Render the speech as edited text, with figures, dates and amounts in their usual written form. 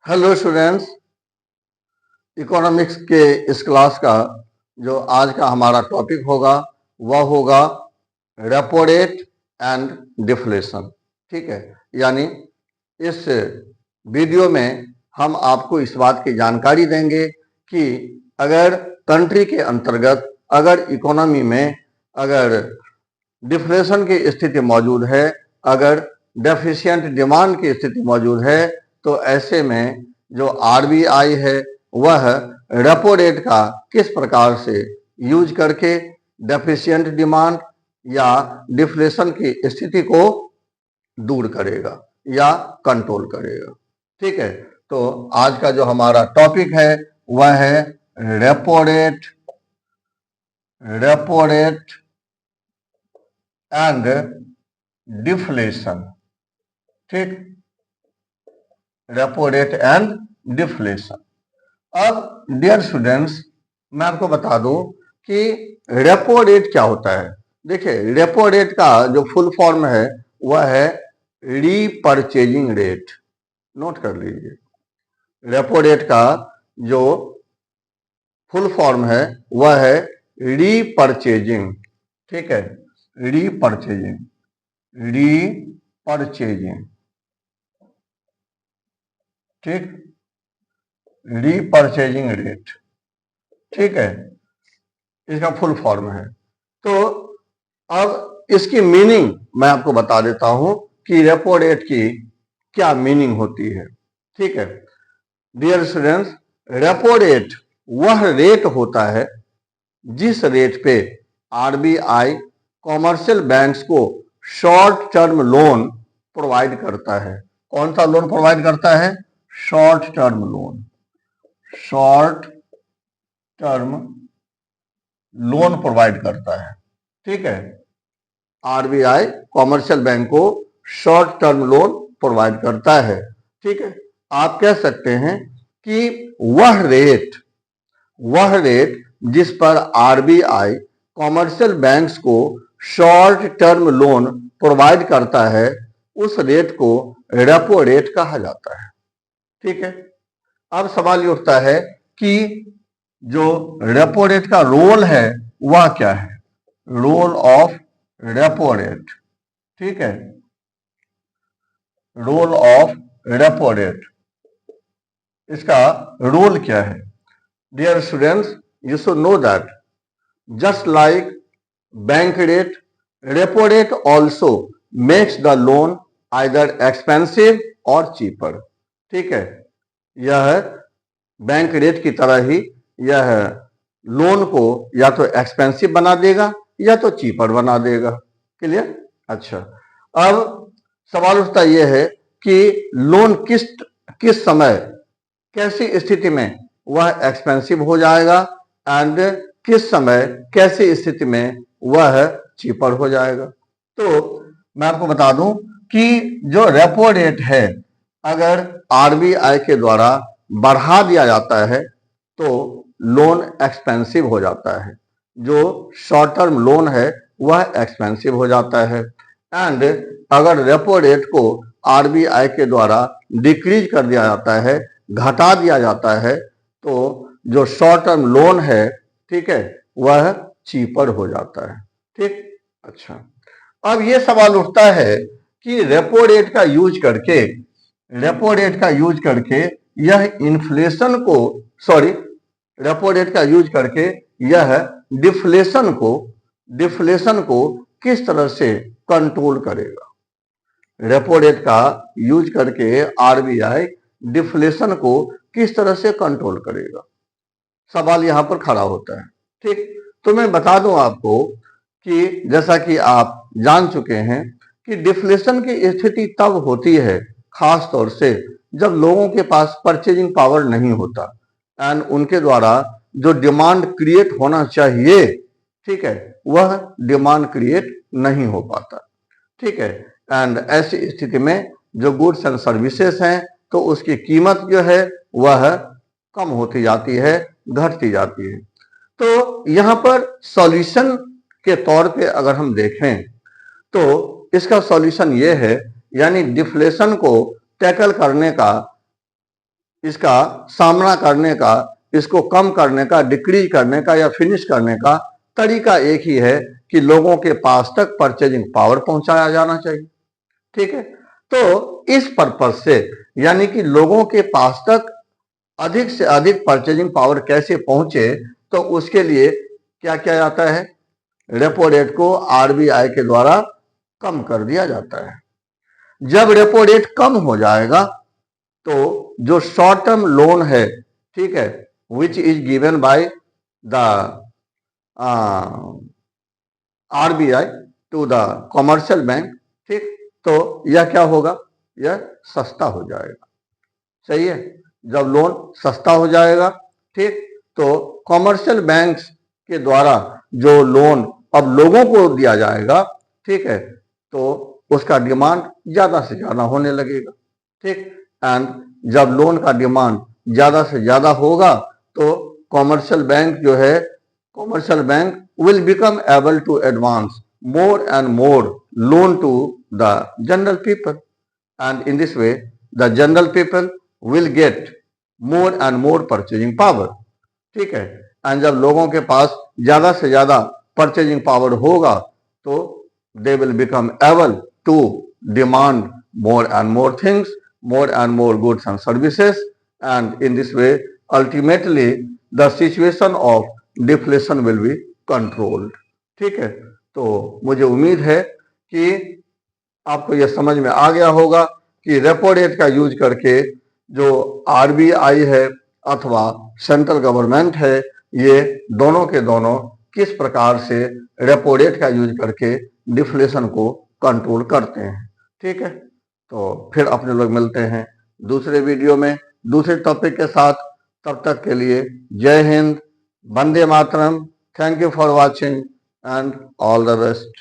Hello students, economics के इस class का जो आज का हमारा टॉपिक होगा वह होगा रेपो रेट एंड डिफ्लेशन। ठीक है, यानी इस वीडियो में हम आपको इस बात की जानकारी देंगे कि अगर कंट्री के अंतर्गत अगर इकोनॉमी में अगर डिफ्लेशन की स्थिति मौजूद है, अगर डेफिशिएंट डिमांड की स्थिति मौजूद है, तो ऐसे में जो आरबीआई है वह रेपो रेट का किस प्रकार से यूज करके डेफिशिएंट डिमांड या डिफ्लेशन की स्थिति को दूर करेगा या कंट्रोल करेगा। ठीक है, तो आज का जो हमारा टॉपिक है वह है रेपो रेट एंड डिफ्लेशन। ठीक, रेपो रेट एंड डिफ्लेशन। अब डियर स्टूडेंट्स, मैं आपको बता दूं कि रेपो रेट क्या होता है। देखिए, रेपो रेट का जो फुल फॉर्म है वह है रीपरचेजिंग रेट। नोट कर लीजिए, रेपो रेट का जो फुल फॉर्म है वह है रीपरचेजिंग। ठीक है, रीपरचेजिंग ठीक, रीपरचेजिंग रेट। ठीक है, इसका फुल फॉर्म है। तो अब इसकी मीनिंग मैं आपको बता देता हूं कि रेपो रेट की क्या मीनिंग होती है। ठीक है डियर स्टूडेंट्स, रेपो रेट वह रेट होता है जिस रेट पे आरबीआई कॉमर्शियल बैंक्स को शॉर्ट टर्म लोन प्रोवाइड करता है। कौन सा लोन प्रोवाइड करता है? शॉर्ट टर्म लोन प्रोवाइड करता है। ठीक है, आरबीआई कॉमर्शियल बैंक को शॉर्ट टर्म लोन प्रोवाइड करता है। ठीक है, आप कह सकते हैं कि वह रेट जिस पर आरबीआई कॉमर्शियल बैंक्स को शॉर्ट टर्म लोन प्रोवाइड करता है उस रेट को रेपो रेट कहा जाता है। ठीक है, अब सवाल ये उठता है कि जो रेपो रेट का रोल है वह क्या है? Role of repo rate. ठीक है, रोल ऑफ रेपो रेट, इसका रोल क्या है? Dear students, you should know that just like bank rate, repo rate also makes the loan either expensive or cheaper. ठीक है, यह बैंक रेट की तरह ही यह लोन को या तो एक्सपेंसिव बना देगा या तो चीपर बना देगा। क्लियर? अच्छा, अब सवाल उठता यह है कि लोन किस समय कैसी स्थिति में वह एक्सपेंसिव हो जाएगा एंड किस समय कैसी स्थिति में वह चीपर हो जाएगा। तो मैं आपको बता दूं कि जो रेपो रेट है अगर आरबीआई के द्वारा बढ़ा दिया जाता है तो लोन एक्सपेंसिव हो जाता है, जो शॉर्ट टर्म लोन है वह एक्सपेंसिव हो जाता है। एंड अगर रेपो रेट को आरबीआई के द्वारा डिक्रीज कर दिया जाता है, घटा दिया जाता है, तो जो शॉर्ट टर्म लोन है, ठीक है, वह चीपर हो जाता है। ठीक, अच्छा, अब यह सवाल उठता है कि रेपो रेट का यूज करके यह इन्फ्लेशन को रेपो रेट का यूज करके यह डिफ्लेशन को किस तरह से कंट्रोल करेगा। रेपो रेट का यूज करके आरबीआई डिफ्लेशन को किस तरह से कंट्रोल करेगा, सवाल यहां पर खड़ा होता है। ठीक, तो मैं बता दूं आपको कि जैसा कि आप जान चुके हैं कि डिफ्लेशन की स्थिति तब होती है खास तौर से जब लोगों के पास परचेजिंग पावर नहीं होता एंड उनके द्वारा जो डिमांड क्रिएट होना चाहिए, ठीक है, वह डिमांड क्रिएट नहीं हो पाता। ठीक है, एंड ऐसी स्थिति में जो गुड्स एंड सर्विसेज हैं तो उसकी कीमत जो है वह कम होती जाती है, घटती जाती है। तो यहां पर सॉल्यूशन के तौर पे अगर हम देखें तो इसका सॉल्यूशन ये है, यानी डिफ्लेशन को टैकल करने का इसका सामना करने का, इसको कम करने का, डिक्रीज करने का या फिनिश करने का तरीका एक ही है कि लोगों के पास तक परचेजिंग पावर पहुंचाया जाना चाहिए। ठीक है, तो इस पर्पज से, यानी कि लोगों के पास तक अधिक से अधिक परचेजिंग पावर कैसे पहुंचे, तो उसके लिए क्या किया जाता है, रेपो रेट को आरबीआई के द्वारा कम कर दिया जाता है। जब रेपो रेट कम हो जाएगा तो जो शॉर्ट टर्म लोन है, ठीक है, which is given by the RBI to the commercial bank, ठीक, तो यह क्या होगा, यह सस्ता हो जाएगा। सही है, जब लोन सस्ता हो जाएगा, ठीक, तो कॉमर्शियल बैंक्स के द्वारा जो लोन अब लोगों को दिया जाएगा, ठीक है, तो उसका डिमांड ज्यादा से ज्यादा होने लगेगा। ठीक, एंड जब लोन का डिमांड ज्यादा से ज्यादा होगा तो कॉमर्शियल बैंक जो है, commercial bank will become able to advance more and more loan to the general people, and in this way the general people will get more and more purchasing power। ठीक है, and जब लोगों के पास ज्यादा से ज्यादा परचेजिंग पावर होगा तो they will become able to demand more and more things, more and more goods and services, and in this way ultimately the situation of deflation will be controlled। ठीक है, तो मुझे उम्मीद है कि आपको यह समझ में आ गया होगा कि रेपो रेट का यूज करके जो आरबीआई है अथवा सेंट्रल गवर्नमेंट है, ये दोनों के दोनों किस प्रकार से रेपो रेट का यूज करके डिफ्लेशन को कंट्रोल करते हैं। ठीक है, तो फिर अपने लोग मिलते हैं दूसरे वीडियो में दूसरे टॉपिक के साथ। तब तक के लिए जय हिंद, वंदे मातरम, thank you for watching and all the best.